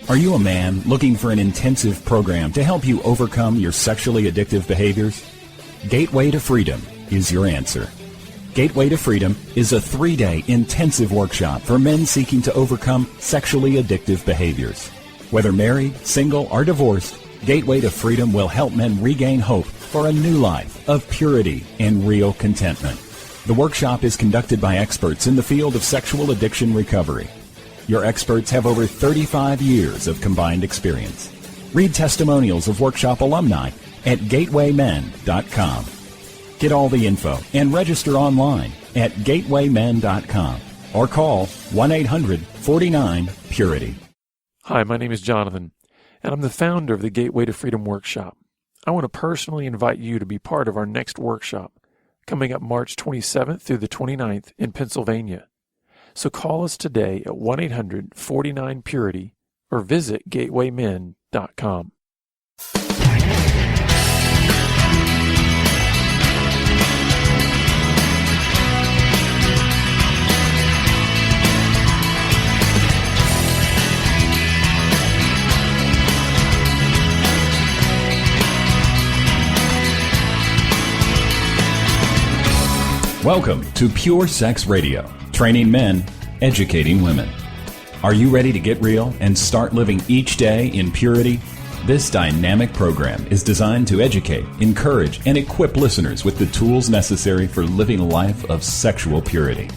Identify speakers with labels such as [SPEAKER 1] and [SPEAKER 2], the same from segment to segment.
[SPEAKER 1] Are you a man looking for an intensive program to help you overcome your sexually addictive behaviors? Gateway to Freedom is your answer. Gateway to Freedom is a 3-day intensive workshop for men seeking to overcome sexually addictive behaviors. Whether married, single, or divorced, Gateway to Freedom will help men regain hope for a new life of purity and real contentment. The workshop is conducted by experts in the field of sexual addiction recovery. Your experts have over 35 years of combined experience. Read testimonials of workshop alumni at gatewaymen.com. Get all the info and register online at gatewaymen.com or call 1-800-49-PURITY.
[SPEAKER 2] Hi, my name is Jonathan, and I'm the founder of the Gateway to Freedom Workshop. I want to personally invite you to be part of our next workshop, coming up March 27th through the 29th in Pennsylvania. So call us today at 1-800-49-PURITY or visit gatewaymen.com.
[SPEAKER 1] Welcome to Pure Sex Radio, training men, educating women. Are you ready to get real and start living each day in purity? This dynamic program is designed to educate, encourage, and equip listeners with the tools necessary for living a life of sexual purity.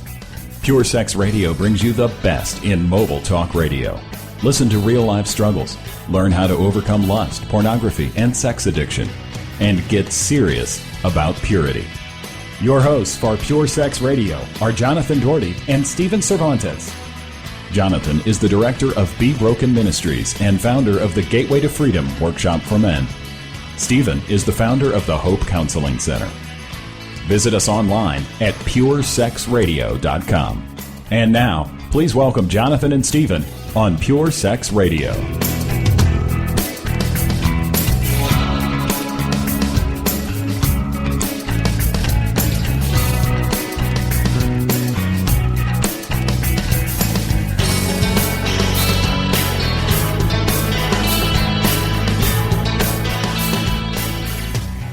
[SPEAKER 1] Pure Sex Radio brings you the best in mobile talk radio. Listen to real-life struggles, learn how to overcome lust, pornography, and sex addiction, and get serious about purity. Your hosts for Pure Sex Radio are Jonathan Doherty and Stephen Cervantes. Jonathan is the director of Be Broken Ministries and founder of the Gateway to Freedom Workshop for Men. Stephen is the founder of the Hope Counseling Center. Visit us online at puresexradio.com. And now, please welcome Jonathan and Stephen on Pure Sex Radio.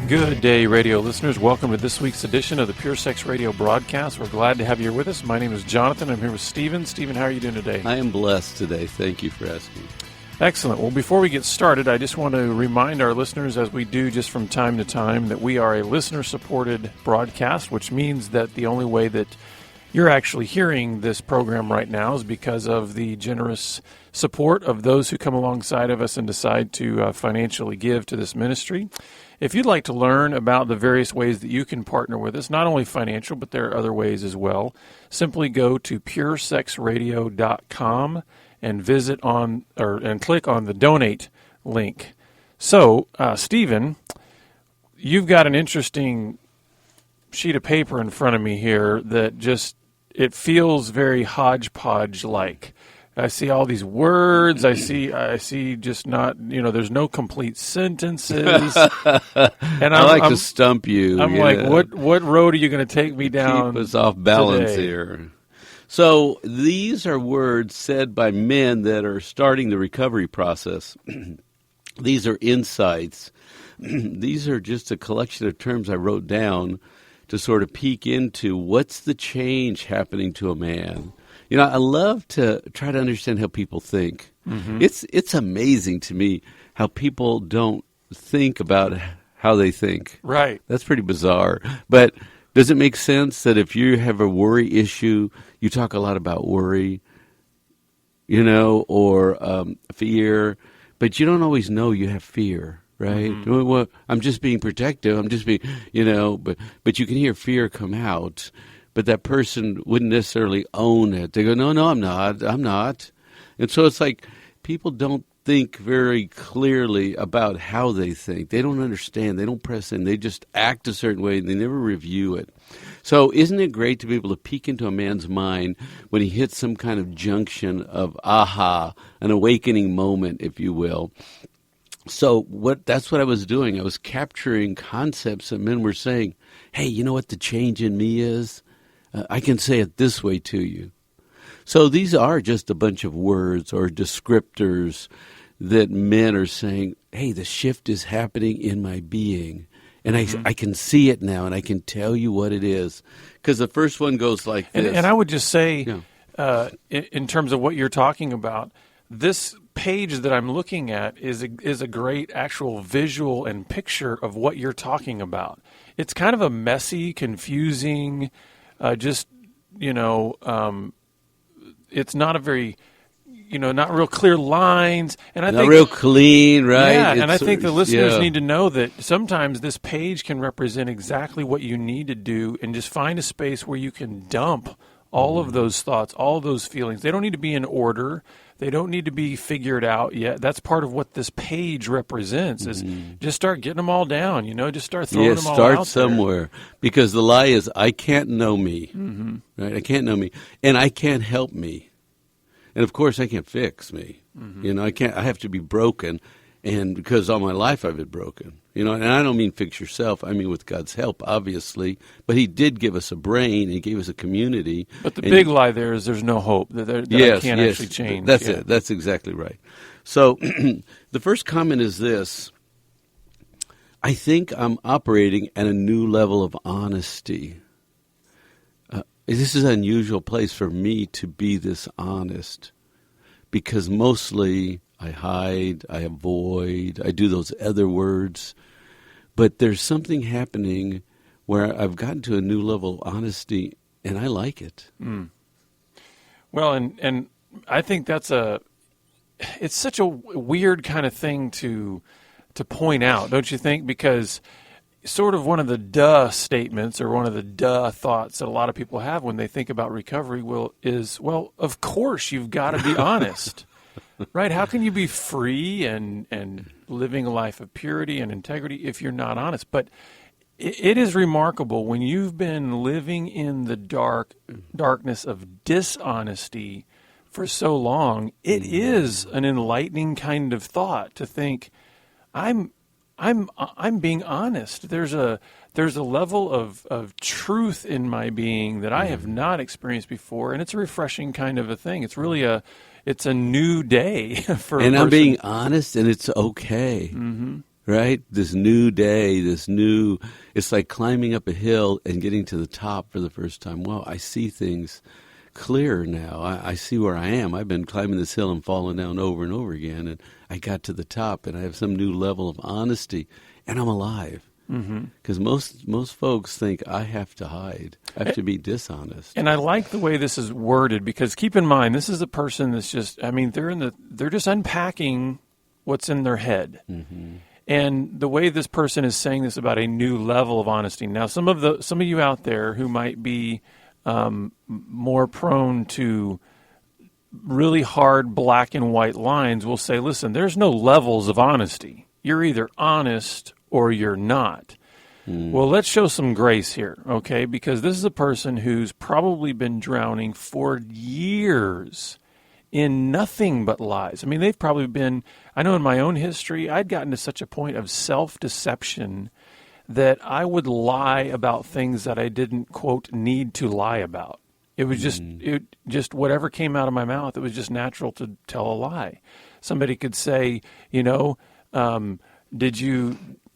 [SPEAKER 2] Good day, radio listeners. Welcome to this week's edition of the Pure Sex Radio broadcast. We're glad to have you here with us. My name is Jonathan. I'm here with Stephen. Stephen, how are you doing today?
[SPEAKER 3] I am blessed today. Thank you for asking.
[SPEAKER 2] Excellent. Well, before we get started, I just want to remind our listeners, as we do just from time to time, that we are a listener-supported broadcast, which means that the only way that you're actually hearing this program right now is because of the generous support of those who come alongside of us and decide to financially give to this ministry. If you'd like to learn about the various ways that you can partner with us, not only financial, but there are other ways as well, simply go to puresexradio.com and visit on and click on the donate link. So, Stephen, you've got an interesting sheet of paper in front of me here that just, it feels very hodgepodge-like. I see all these words. I see just not, there's no complete sentences. And
[SPEAKER 3] I like to stump you.
[SPEAKER 2] I'm like, what road are you going to take me down?
[SPEAKER 3] Keep us off balance
[SPEAKER 2] today?
[SPEAKER 3] Here. So these are words said by men that are starting the recovery process. These are insights. These are just a collection of terms I wrote down to sort of peek into what's the change happening to a man. I love to try to understand how people think. Mm-hmm. It's amazing to me how people don't think about how they think.
[SPEAKER 2] Right.
[SPEAKER 3] That's pretty bizarre. But does it make sense that if you have a worry issue, you talk a lot about worry, or fear, but you don't always know you have fear, right? Mm-hmm. Well, I'm just being protective. I'm just being, but you can hear fear come out. But that person wouldn't necessarily own it. They go, no, I'm not. And so it's like people don't think very clearly about how they think. They don't understand. They don't press in. They just act a certain way, and they never review it. So isn't it great to be able to peek into a man's mind when he hits some kind of junction of aha, an awakening moment, if you will. So that's what I was doing. I was capturing concepts that men were saying, hey, you know what the change in me is? I can say it this way to you. So these are just a bunch of words or descriptors that men are saying, hey, the shift is happening in my being. And I can see it now, and I can tell you what it is. Because the first one goes like this.
[SPEAKER 2] And I would just say, in terms of what you're talking about, this page that I'm looking at is a great actual visual and picture of what you're talking about. It's kind of a messy, confusing, it's not a very, not real clear lines. And I
[SPEAKER 3] not
[SPEAKER 2] think
[SPEAKER 3] real clean, right?
[SPEAKER 2] Yeah, and I think the listeners need to know that sometimes this page can represent exactly what you need to do, and just find a space where you can dump all of those thoughts, all those feelings. They don't need to be in order. They don't need to be figured out yet. That's part of what this page represents is just start getting them all down, just start throwing them all out
[SPEAKER 3] start somewhere. Because the lie is, I can't know me. Right? I can't know me. And I can't help me. And of course, I can't fix me. I have to be broken. And because all my life I've been broken. And I don't mean fix yourself. I mean with God's help, obviously. But he did give us a brain. He gave us a community.
[SPEAKER 2] But the big lie there is there's no hope. That I can't actually change.
[SPEAKER 3] That's it. That's exactly right. So the first comment is this. I think I'm operating at a new level of honesty. This is an unusual place for me to be this honest. Because mostly I hide, I avoid, I do those other words. But there's something happening where I've gotten to a new level of honesty, and I like it.
[SPEAKER 2] Well, and I think it's such a weird kind of thing to point out, don't you think? Because sort of one of the duh statements or one of the duh thoughts that a lot of people have when they think about recovery is, of course you've got to be honest. Right? How can you be free and living a life of purity and integrity if you're not honest? But it is remarkable when you've been living in the darkness of dishonesty for so long. It is an enlightening kind of thought to think, I'm being honest. There's a level of truth in my being that I have not experienced before, and it's a refreshing kind of a thing. It's really it's a new day for.
[SPEAKER 3] And I'm being honest, and it's okay, right? This new day, it's like climbing up a hill and getting to the top for the first time. Wow, I see things clearer now. I see where I am. I've been climbing this hill and falling down over and over again, and I got to the top, and I have some new level of honesty, and I'm alive. Because most folks think I have to hide. I have to be dishonest.
[SPEAKER 2] And I like the way this is worded, because keep in mind, this is a person that's just, they're just unpacking what's in their head. And the way this person is saying this about a new level of honesty. Now, some of you out there who might be more prone to really hard black and white lines will say, listen, there's no levels of honesty. You're either honest or you're not. Well, let's show some grace here, okay? Because this is a person who's probably been drowning for years in nothing but lies. I mean, they've probably been, I know in my own history, I'd gotten to such a point of self-deception that I would lie about things that I didn't, quote, need to lie about. It was just whatever came out of my mouth, it was just natural to tell a lie. Somebody could say,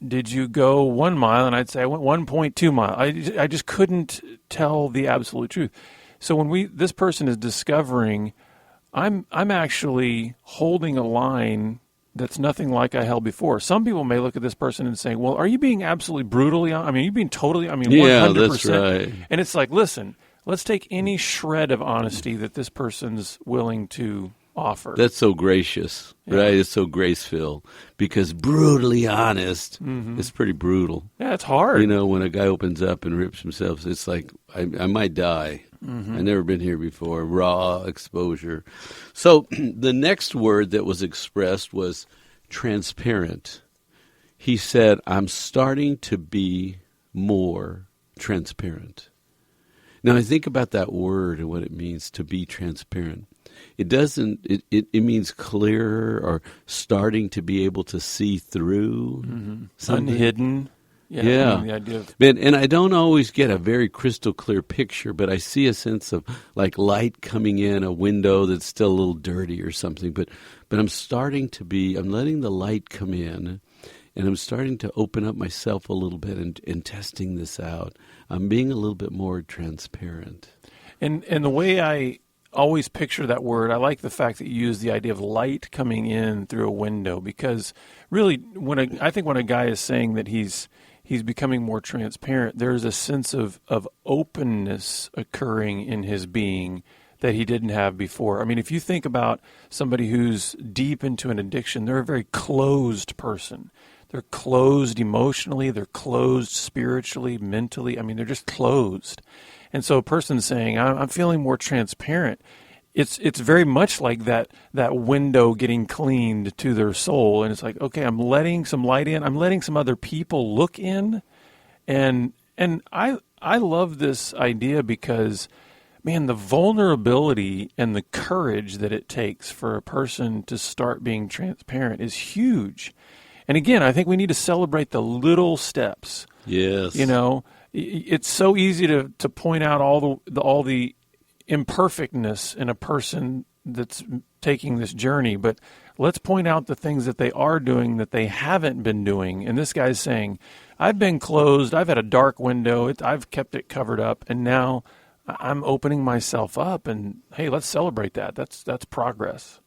[SPEAKER 2] did you go 1 mile? And I'd say I went 1.2 miles. I just couldn't tell the absolute truth. So when this person is discovering, I'm actually holding a line that's nothing like I held before. Some people may look at this person and say, well, are you being absolutely brutally honest? I mean, you're being totally, 100%.
[SPEAKER 3] Yeah, that's right.
[SPEAKER 2] And it's like, listen, let's take any shred of honesty that this person's willing to offer.
[SPEAKER 3] That's so gracious, right? It's so grace-filled, because brutally honest is pretty brutal.
[SPEAKER 2] Yeah, it's hard.
[SPEAKER 3] When a guy opens up and rips himself, it's like, I might die. I've never been here before. Raw exposure. So the next word that was expressed was transparent. He said, I'm starting to be more transparent. Now, I think about that word and what it means to be transparent. It doesn't. It means clearer or starting to be able to see through something.
[SPEAKER 2] Unhidden.
[SPEAKER 3] Yeah.
[SPEAKER 2] I mean, the idea of
[SPEAKER 3] And I don't always get a very crystal clear picture, but I see a sense of like light coming in a window that's still a little dirty or something. But I'm letting the light come in, and I'm starting to open up myself a little bit and testing this out. I'm being a little bit more transparent.
[SPEAKER 2] And the way I always picture that word, I like the fact that you use the idea of light coming in through a window, because really I think when a guy is saying that he's becoming more transparent, there's a sense of openness occurring in his being that he didn't have before. I mean, if you think about somebody who's deep into an addiction, they're a very closed person. They're closed emotionally, they're closed spiritually, mentally. I mean, they're just closed. And so a person saying, I'm feeling more transparent, it's very much like that window getting cleaned to their soul. And it's like, okay, I'm letting some light in. I'm letting some other people look in. And I love this idea because, man, the vulnerability and the courage that it takes for a person to start being transparent is huge. And again, I think we need to celebrate the little steps.
[SPEAKER 3] Yes.
[SPEAKER 2] You know, it's so easy to point out all the imperfectness in a person that's taking this journey, but let's point out the things that they are doing that they haven't been doing. And this guy's saying, I've been closed, I've had a dark window, I've kept it covered up, and now I'm opening myself up. And hey, let's celebrate that. That's progress.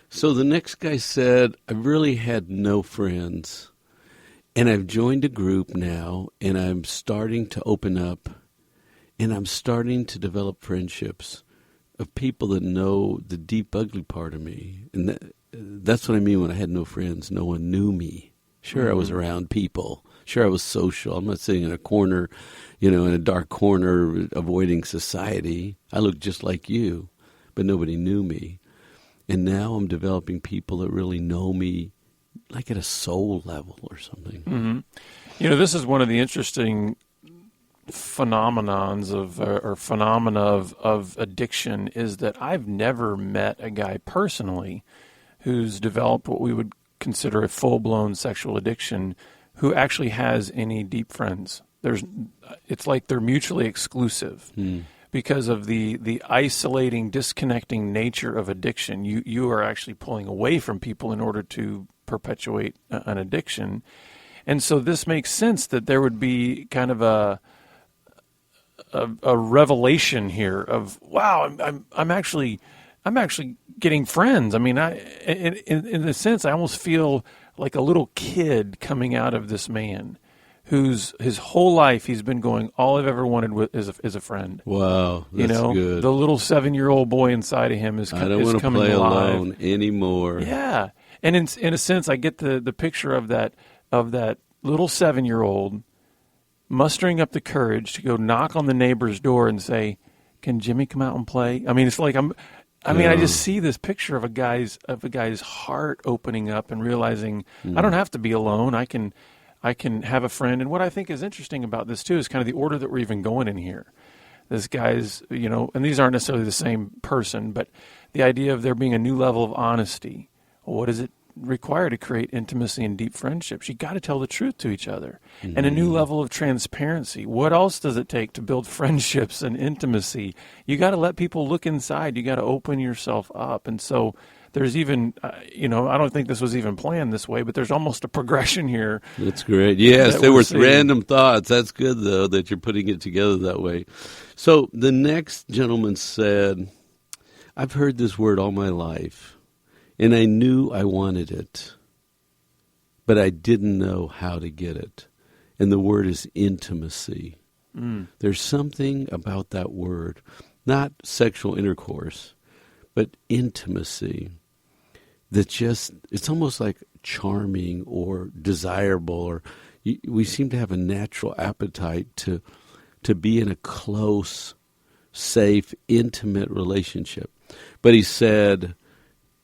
[SPEAKER 3] So the next guy said, I really had no friends, and I've joined a group now, and I'm starting to open up, and I'm starting to develop friendships of people that know the deep, ugly part of me. And that's what I mean when I had no friends. No one knew me. Sure, I was around people. Sure, I was social. I'm not sitting in a corner, in a dark corner avoiding society. I looked just like you, but nobody knew me. And now I'm developing people that really know me, like at a soul level or something.
[SPEAKER 2] Mm-hmm. This is one of the interesting phenomena of addiction, is that I've never met a guy personally who's developed what we would consider a full-blown sexual addiction who actually has any deep friends. It's like they're mutually exclusive. Because of the isolating, disconnecting nature of addiction. You are actually pulling away from people in order to perpetuate an addiction. And so this makes sense that there would be kind of a revelation here of, wow, I'm actually getting friends. I mean, in a sense, I almost feel like a little kid coming out of this man, whose his whole life he's been going, all I've ever wanted is a friend.
[SPEAKER 3] Wow, that's good.
[SPEAKER 2] The little 7-year-old boy inside of him is coming alive. I don't want to play
[SPEAKER 3] alone anymore.
[SPEAKER 2] Yeah, and in a sense, I get the picture of that little 7-year-old mustering up the courage to go knock on the neighbor's door and say, "Can Jimmy come out and play?" I mean, it's like I just see this picture of a guy's heart opening up and realizing I don't have to be alone. I can have a friend. And what I think is interesting about this, too, is kind of the order that we're even going in here. This guy's, and these aren't necessarily the same person, but the idea of there being a new level of honesty. Well, what does it require to create intimacy and deep friendships? You got to tell the truth to each other. Mm-hmm. And a new level of transparency. What else does it take to build friendships and intimacy? You got to let people look inside. You got to open yourself up. And so there's even, I don't think this was even planned this way, but there's almost a progression here.
[SPEAKER 3] That's great. Yes, there were random thoughts. That's good, though, that you're putting it together that way. So the next gentleman said, I've heard this word all my life, and I knew I wanted it, but I didn't know how to get it. And the word is intimacy. There's something about that word, not sexual intercourse, but intimacy. That it's almost like charming or desirable, or we seem to have a natural appetite to be in a close, safe, intimate relationship. But he said,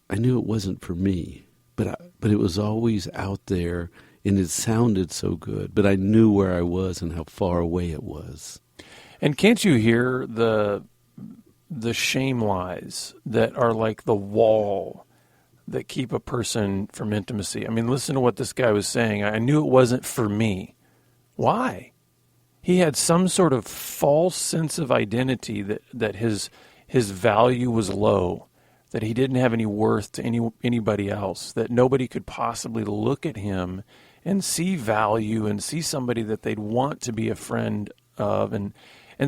[SPEAKER 3] I knew it wasn't for me, but it was always out there, and it sounded so good, but I knew where I was and how far away it was.
[SPEAKER 2] And can't you hear the shame lies that are like the wall that keep a person from intimacy? I mean, listen to what this guy was saying. I knew it wasn't for me, Why? He had some sort of false sense of identity that his value was low, that he didn't have any worth to anybody else, that nobody could possibly look at him and see value and see somebody that they'd want to be a friend of. And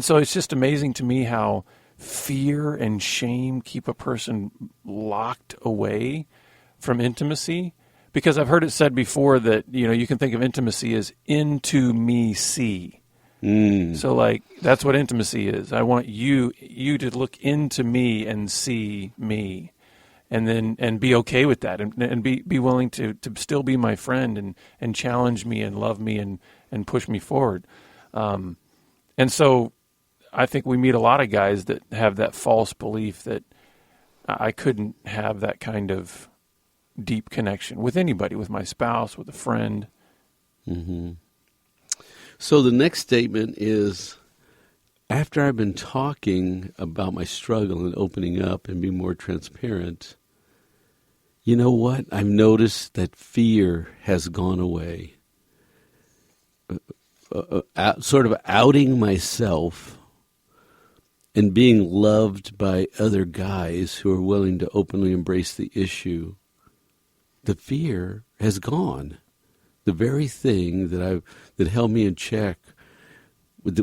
[SPEAKER 2] so it's just amazing to me how fear and shame keep a person locked away from intimacy. Because I've heard it said before that, you can think of intimacy as into me see. So like, that's what intimacy is. I want you to look into me and see me, and be okay with that, and be willing to still be my friend and challenge me and love me and push me forward. And so I think we meet a lot of guys that have that false belief that I couldn't have that kind of deep connection with anybody, with my spouse, with a friend.
[SPEAKER 3] Mm-hmm. So the next statement is, after I've been talking about my struggle and opening up and being more transparent, you know what? I've noticed that fear has gone away. Sort of outing myself and being loved by other guys who are willing to openly embrace the issue, the fear has gone. The very thing that held me in check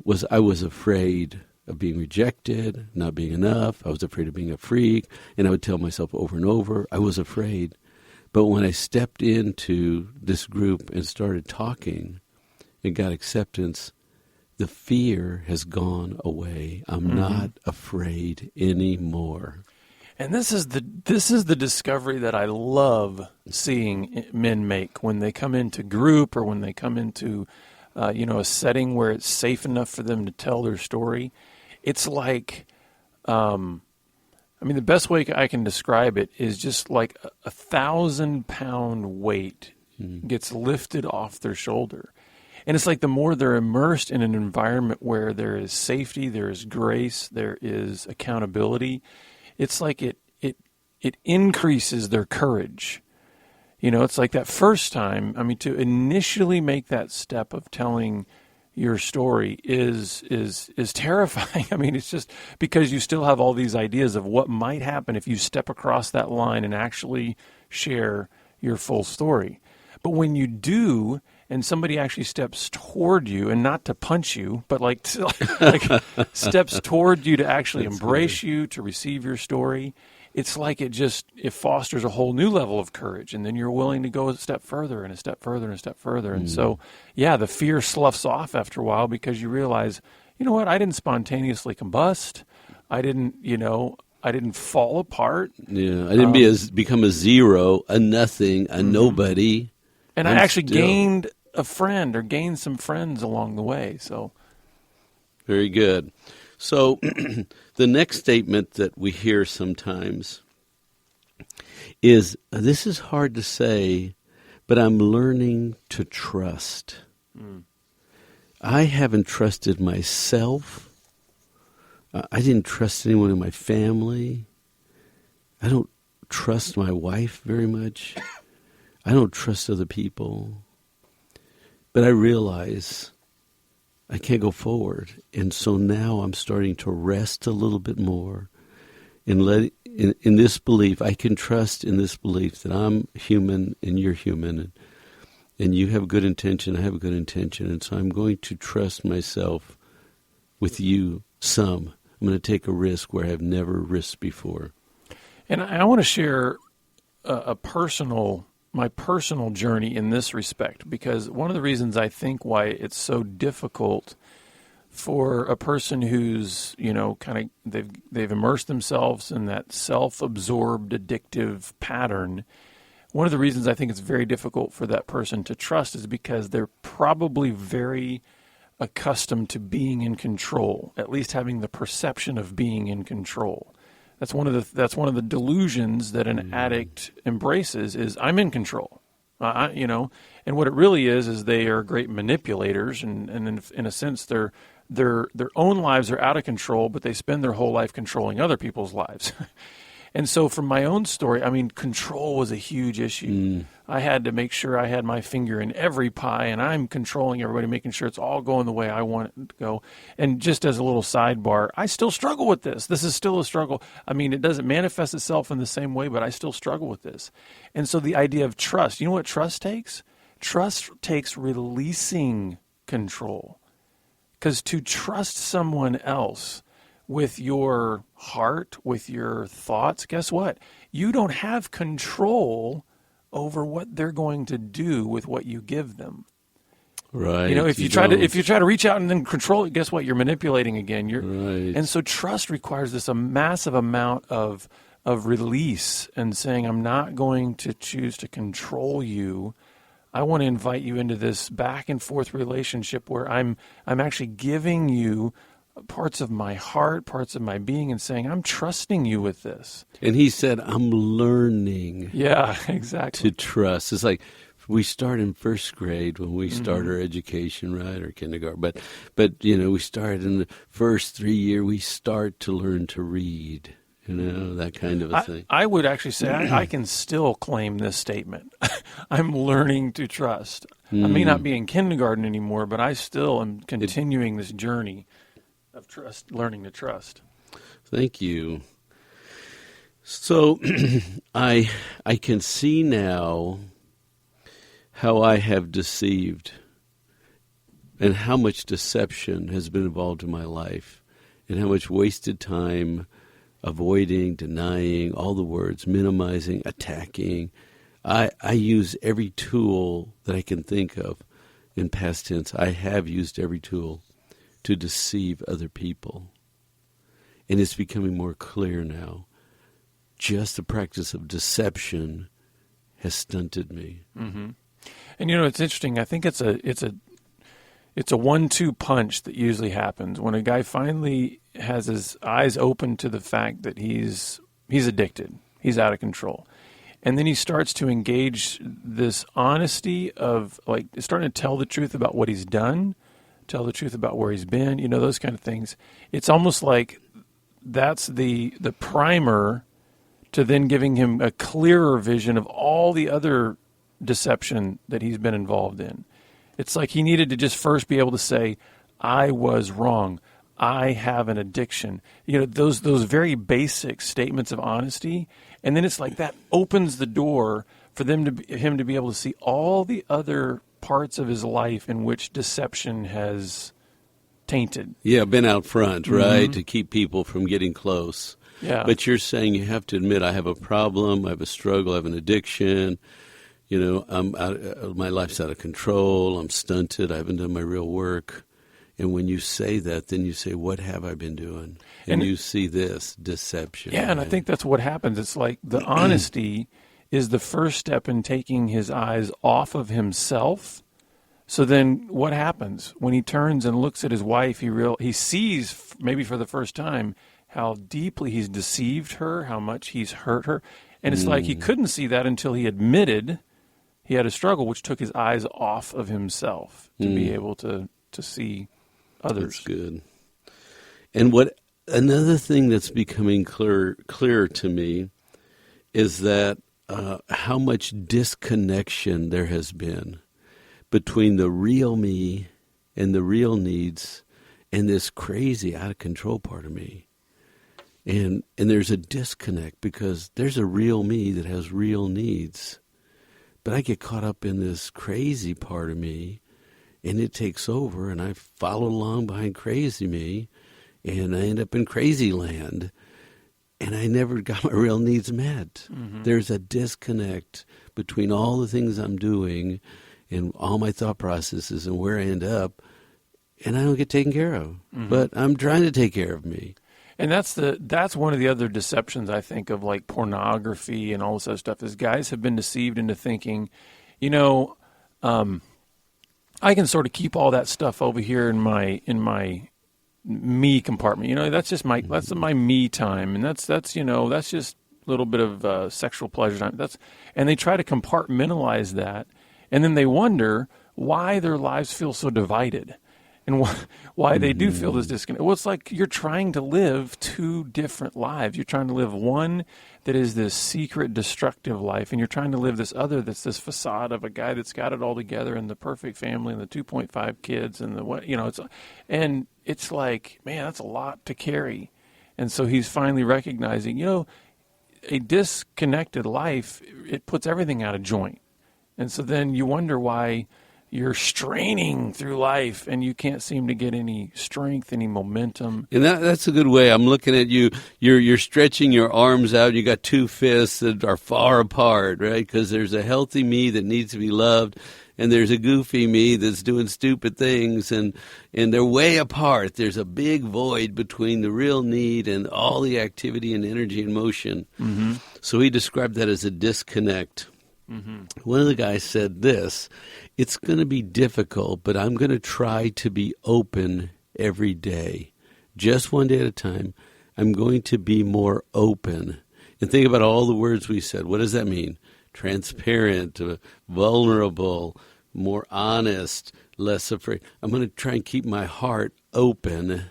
[SPEAKER 3] was I was afraid of being rejected, not being enough. I was afraid of being a freak, and I would tell myself over and over, I was afraid. But when I stepped into this group and started talking and got acceptance, the fear has gone away. I'm not afraid anymore.
[SPEAKER 2] And this is the discovery that I love seeing men make when they come into group, or when they come into a setting where it's safe enough for them to tell their story. It's like, the best way I can describe it is just like a 1,000-pound weight gets lifted off their shoulder. And it's like the more they're immersed in an environment where there is safety, there is grace, there is accountability, it's like it increases their courage. It's like that first time, to initially make that step of telling your story is terrifying. It's just because you still have all these ideas of what might happen if you step across that line and actually share your full story. But when you do, and somebody actually steps toward you, and not to punch you, but like steps toward you to actually embrace you, to receive your story, it's like it fosters a whole new level of courage. And then you're willing to go a step further and a step further and a step further. And so, the fear sloughs off after a while, because you realize, you know what, I didn't spontaneously combust. I didn't fall apart.
[SPEAKER 3] Yeah, I didn't become a zero, a nothing, a nobody.
[SPEAKER 2] And I actually gained a friend, or gained some friends along the way. So,
[SPEAKER 3] very good. So the next statement that we hear sometimes is, this is hard to say, but I'm learning to trust. I haven't trusted myself. I didn't trust anyone in my family. I don't trust my wife very much. I don't trust other people. But I realize I can't go forward. And so now I'm starting to rest a little bit more and in this belief. I can trust in this belief that I'm human and you're human, and you have good intention, I have a good intention. And so I'm going to trust myself with you some. I'm going to take a risk where I've never risked before.
[SPEAKER 2] And I want to share my personal journey in this respect, because one of the reasons I think why it's so difficult for a person who's, they've immersed themselves in that self-absorbed addictive pattern, one of the reasons I think it's very difficult for that person to trust is because they're probably very accustomed to being in control, at least having the perception of being in control. That's one of the delusions that an addict embraces, is I'm in control, and what it really is they are great manipulators, and in a sense their own lives are out of control, but they spend their whole life controlling other people's lives. And so from my own story, I mean, control was a huge issue. I had to make sure I had my finger in every pie, and I'm controlling everybody, making sure it's all going the way I want it to go. And just as a little sidebar, I still struggle with this. This is still a struggle. I mean, it doesn't manifest itself in the same way, but I still struggle with this. And so the idea of trust, you know what trust takes? Trust takes releasing control. Because to trust someone else with your heart, with your thoughts, guess what? You don't have control over what they're going to do with what you give them.
[SPEAKER 3] Right.
[SPEAKER 2] You know, if you try to reach out and then control it, guess what? You're manipulating again.
[SPEAKER 3] Right.
[SPEAKER 2] And so trust requires this a massive amount of release and saying, I'm not going to choose to control you. I want to invite you into this back and forth relationship where I'm actually giving you parts of my heart, parts of my being, and saying, I'm trusting you with this.
[SPEAKER 3] And he said, I'm learning
[SPEAKER 2] Yeah, exactly.
[SPEAKER 3] to trust. It's like we start in first grade when we start our education, right, or kindergarten. But you know, we start in the first 3 year, we start to learn to read, you know, that kind of a thing.
[SPEAKER 2] I would actually say I can still claim this statement. I'm learning to trust. I may not be in kindergarten anymore, but I still am continuing this journey of trust, learning to trust.
[SPEAKER 3] Thank you. So I can see now how I have deceived and how much deception has been involved in my life and how much wasted time avoiding, denying, all the words, minimizing, attacking. I use every tool that I can think of in past tense. I have used every tool to deceive other people. And it's becoming more clear now. Just the practice of deception has stunted me.
[SPEAKER 2] Mm-hmm. And you know, it's interesting. I think it's a 1-2 punch that usually happens when a guy finally has his eyes open to the fact that he's addicted, he's out of control, and then he starts to engage this honesty of like starting to tell the truth about what he's done, tell the truth about where he's been, you know, those kind of things. It's almost like that's the primer to then giving him a clearer vision of all the other deception that he's been involved in. It's like he needed to just first be able to say, I was wrong. I have an addiction. You know, those very basic statements of honesty. And then it's like that opens the door for him to be able to see all the other parts of his life in which deception has tainted.
[SPEAKER 3] Yeah, been out front, right, to keep people from getting close.
[SPEAKER 2] Yeah.
[SPEAKER 3] But you're saying you have to admit, I have a problem, I have a struggle, I have an addiction. You know, my life's out of control, I'm stunted, I haven't done my real work. And when you say that, then you say, what have I been doing? And you see this, deception.
[SPEAKER 2] Yeah,
[SPEAKER 3] right?
[SPEAKER 2] and I think that's what happens. It's like the honesty is the first step in taking his eyes off of himself. So then what happens? When he turns and looks at his wife, he sees, maybe for the first time, how deeply he's deceived her, how much he's hurt her. And it's like he couldn't see that until he admitted he had a struggle, which took his eyes off of himself to be able to see others.
[SPEAKER 3] That's good. And another thing that's becoming clearer to me is that how much disconnection there has been between the real me and the real needs and this crazy out of control part of me. And there's a disconnect because there's a real me that has real needs. But I get caught up in this crazy part of me, and it takes over, and I follow along behind crazy me, and I end up in crazy land, and I never got my real needs met. Mm-hmm. There's a disconnect between all the things I'm doing and all my thought processes and where I end up, and I don't get taken care of. Mm-hmm. But I'm trying to take care of me.
[SPEAKER 2] And that's one of the other deceptions, I think, of like pornography and all this other stuff, is guys have been deceived into thinking, you know, I can sort of keep all that stuff over here in my me compartment. You know, that's just that's my me time, and that's just a little bit of sexual pleasure time. And they try to compartmentalize that, and then they wonder why their lives feel so divided. and why they do feel this disconnect. Well, it's like you're trying to live two different lives. You're trying to live one that is this secret, destructive life, and you're trying to live this other that's this facade of a guy that's got it all together and the perfect family and the 2.5 kids and the what, it's like, man, that's a lot to carry. And so he's finally recognizing, a disconnected life, it puts everything out of joint. And so then you wonder why you're straining through life and you can't seem to get any strength, any momentum.
[SPEAKER 3] And that's a good way. I'm looking at you. You're stretching your arms out. You got two fists that are far apart, right? Because there's a healthy me that needs to be loved, and there's a goofy me that's doing stupid things, and they're way apart. There's a big void between the real need and all the activity and energy and motion. Mm-hmm. So he described that as a disconnect. Mm-hmm. One of the guys said this: it's going to be difficult, but I'm going to try to be open every day. Just one day at a time, I'm going to be more open. And think about all the words we said. What does that mean? Transparent, vulnerable, more honest, less afraid. I'm going to try and keep my heart open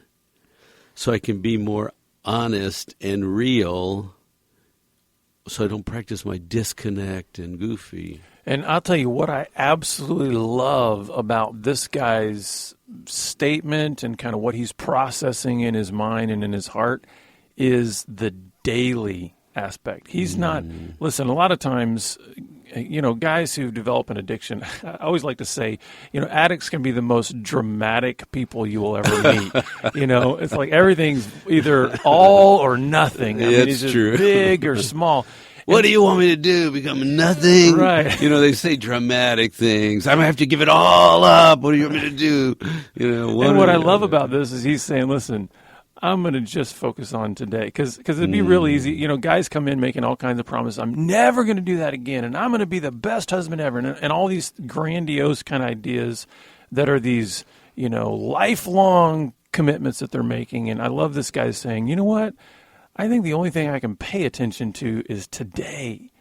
[SPEAKER 3] so I can be more honest and real, so I don't practice my disconnect and goofy.
[SPEAKER 2] And I'll tell you what I absolutely love about this guy's statement and kind of what he's processing in his mind and in his heart is the daily aspect. He's not, listen, a lot of times, guys who develop an addiction, I always like to say, addicts can be the most dramatic people you will ever meet. It's like everything's either all or nothing. I mean, it's just
[SPEAKER 3] true.
[SPEAKER 2] Big or small.
[SPEAKER 3] What do you want me to do? Become nothing?
[SPEAKER 2] Right.
[SPEAKER 3] They say dramatic things. I'm going to have to give it all up. What do you want me to do?
[SPEAKER 2] And what I love about this is he's saying, listen, I'm going to just focus on today because it'd be real easy. Guys come in making all kinds of promises. I'm never going to do that again, and I'm going to be the best husband ever, and all these grandiose kind of ideas that are these, lifelong commitments that they're making. And I love this guy saying, you know what? I think the only thing I can pay attention to is today.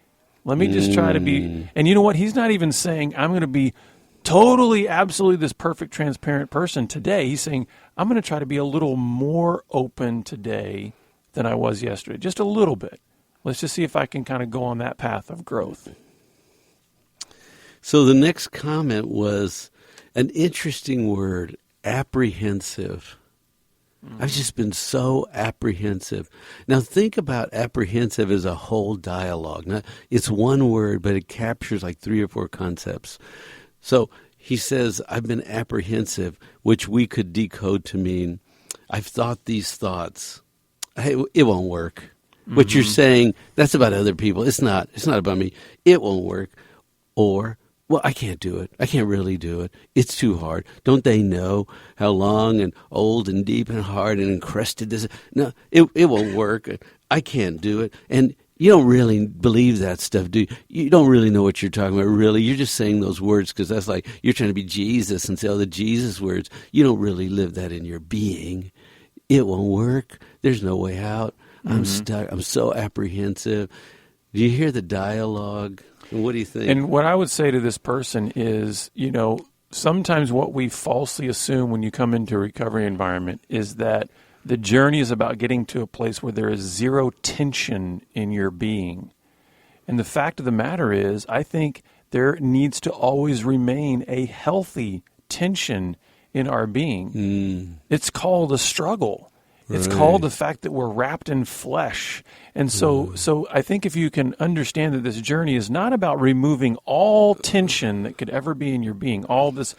[SPEAKER 2] Let me just try to be, and you know what? He's not even saying I'm going to be totally, absolutely this perfect, transparent person today. He's saying, I'm going to try to be a little more open today than I was yesterday. Just a little bit. Let's just see if I can kind of go on that path of growth.
[SPEAKER 3] So the next comment was an interesting word, apprehensive. I've just been so apprehensive. Now think about apprehensive as a whole dialogue. Now, it's one word, but it captures like 3 or 4 concepts. So he says, I've been apprehensive, which we could decode to mean, I've thought these thoughts. Hey, it won't work. Mm-hmm. What you're saying, that's about other people. It's not about me. It won't work. Or, well, I can't do it. I can't really do it. It's too hard. Don't they know how long and old and deep and hard and encrusted this is? No, it won't work. I can't do it. And you don't really believe that stuff, do you? You don't really know what you're talking about, really. You're just saying those words because that's like you're trying to be Jesus and say all the Jesus words. You don't really live that in your being. It won't work. There's no way out. I'm stuck. I'm so apprehensive. Do you hear the dialogue? And what do you think?
[SPEAKER 2] And what I would say to this person is, sometimes what we falsely assume when you come into a recovery environment is that the journey is about getting to a place where there is zero tension in your being. And the fact of the matter is, I think there needs to always remain a healthy tension in our being. It's called a struggle. It's called the fact that we're wrapped in flesh. And so I think if you can understand that this journey is not about removing all tension that could ever be in your being, all this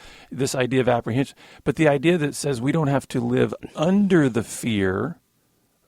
[SPEAKER 2] idea of apprehension, but the idea that says we don't have to live under the fear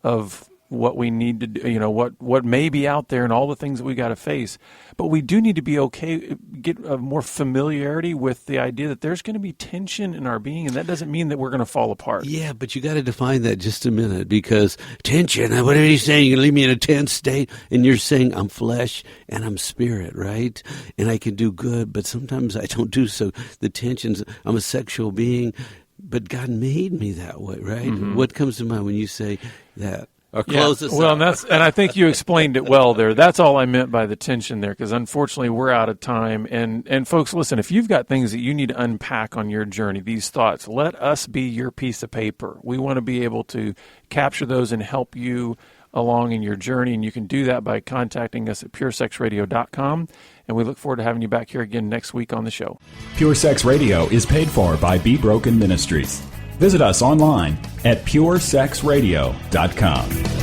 [SPEAKER 2] of what we need to do, what may be out there and all the things that we got to face. But we do need to be okay, get a more familiarity with the idea that there's going to be tension in our being, and that doesn't mean that we're going to fall apart.
[SPEAKER 3] Yeah, but you got to define that just a minute, because tension, what are you saying? You're going to leave me in a tense state? And you're saying I'm flesh and I'm spirit, right? And I can do good, but sometimes I don't do so. The tensions, I'm a sexual being, but God made me that way, right? Mm-hmm. What comes to mind when you say that? or close us
[SPEAKER 2] well,
[SPEAKER 3] up.
[SPEAKER 2] and I think you explained it well there. That's all I meant by the tension there, because unfortunately we're out of time. And folks, listen, if you've got things that you need to unpack on your journey, these thoughts, let us be your piece of paper. We want to be able to capture those and help you along in your journey, and you can do that by contacting us at puresexradio.com, and we look forward to having you back here again next week on the show.
[SPEAKER 1] Pure Sex Radio is paid for by Be Broken Ministries. Visit us online at puresexradio.com.